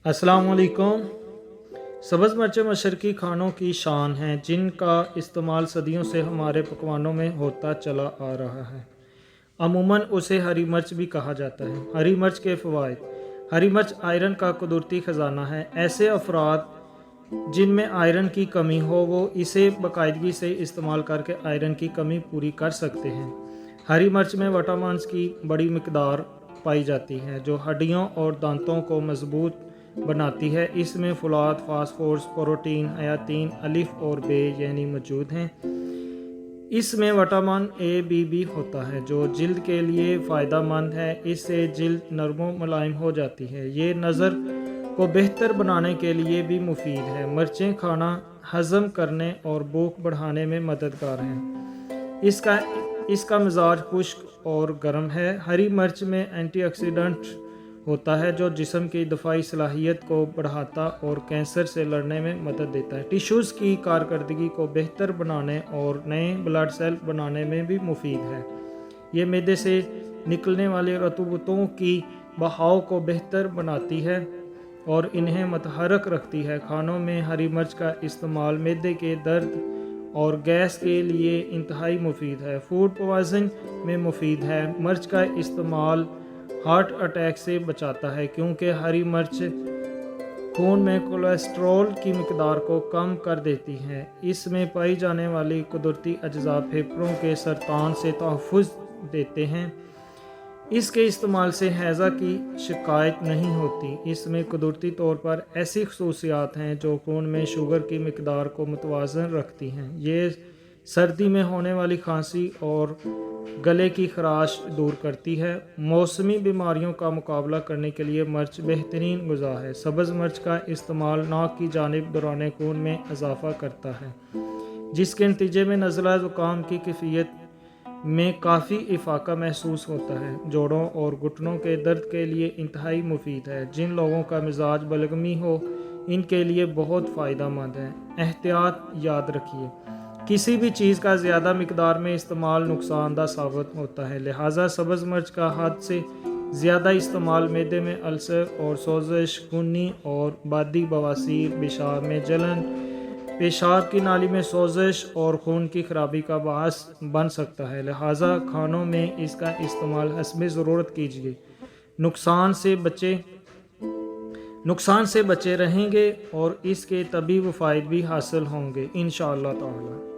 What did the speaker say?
अस्सलाम वालेकुम। सब्ज़ मिर्चें मशरक़ी खानों की शान हैं जिन का इस्तेमाल सदियों से हमारे पकवानों में होता चला आ रहा है। अमूमन उसे हरी मिर्च भी कहा जाता है। हरी मिर्च के फ़वाइद: हरी मिर्च आयरन का कुदरती ख़जाना है। ऐसे अफराद जिनमें आयरन की कमी हो वो इसे बाकायदगी से इस्तेमाल करके आयरन की कमी पूरी कर सकते हैं। हरी मिर्च में विटामिन्स की बड़ी मिकदार पाई जाती है जो हड्डियों और दांतों को मजबूत बनाती है। इसमें फुलाद, फास्फोरस, प्रोटीन, हयातीन, अलिफ और बे यानी मौजूद हैं। इसमें विटामिन ए बी भी होता है जो जिल्द के लिए फ़ायदा मंद है। इससे जिल्द नरम मुलायम हो जाती है। ये नज़र को बेहतर बनाने के लिए भी मुफीद है। मिर्चें खाना हज़म करने और भूख बढ़ाने में मददगार हैं। इसका मिजाज खुश्क और गर्म है। हरी मिर्च में एंटीऑक्सीडेंट होता है जो जिस्म की दफाई सलाहियत को बढ़ाता और कैंसर से लड़ने में मदद देता है। टिश्यूज़ की कारकर्दगी को बेहतर बनाने और नए ब्लड सेल बनाने में भी मुफीद है। ये मैदे से निकलने वाले रतूबतों की बहाव को बेहतर बनाती है और इन्हें मतहरक रखती है। खानों में हरी मिर्च का इस्तेमाल मैदे के दर्द और गैस के लिए इंतहाई मुफीद है। फूड पॉइजन में मुफीद है। मिर्च का इस्तेमाल हार्ट अटैक से बचाता है क्योंकि हरी मिर्च खून में कोलेस्ट्रॉल की मिकदार को कम कर देती है। इसमें पाई जाने वाली कुदरती अज्जा फेफड़ों के सरतान से तहफ़्फ़ुज़ देते हैं। इसके इस्तेमाल से हैज़ा की शिकायत नहीं होती। इसमें कुदरती तौर पर ऐसी खसूसियात हैं जो खून में शुगर की मिकदार को मुतवाज़न रखती हैं। ये सर्दी में होने वाली खांसी और गले की खराश दूर करती है। मौसमी बीमारियों का मुकाबला करने के लिए मिर्च बेहतरीन गुज़ा है। सब्ज़ मिर्च का इस्तेमाल नाक की जानिब दौरान खून में इजाफ़ा करता है जिसके नतीजे में नज़ला ज़ुकाम की कैफियत में काफ़ी इफ़ाक़ा महसूस होता है। जोड़ों और घुटनों के दर्द के लिए इंतहाई मुफीद है। जिन लोगों का मिजाज बलगमी हो इनके लिए बहुत फ़ायदा मंद है। एहतियात याद रखिए, किसी भी चीज़ का ज़्यादा मिकदार में इस्तेमाल नुकसानदा साबित होता है। लिहाजा सब्ज़ मिर्च का हद से ज़्यादा इस्तेमाल मैदे में अल्सर और सोजिश, खूनी और बादी बवासीर, पेशाब में जलन, पेशाब की नाली में सोजिश और खून की खराबी का बायस बन सकता है। लिहाजा खानों में इसका इस्तेमाल हस्ब ज़रूरत कीजिए। नुकसान से बचे रहेंगे और इसके तबी फ़वाइद भी हासिल होंगे इंशाअल्लाह ताला।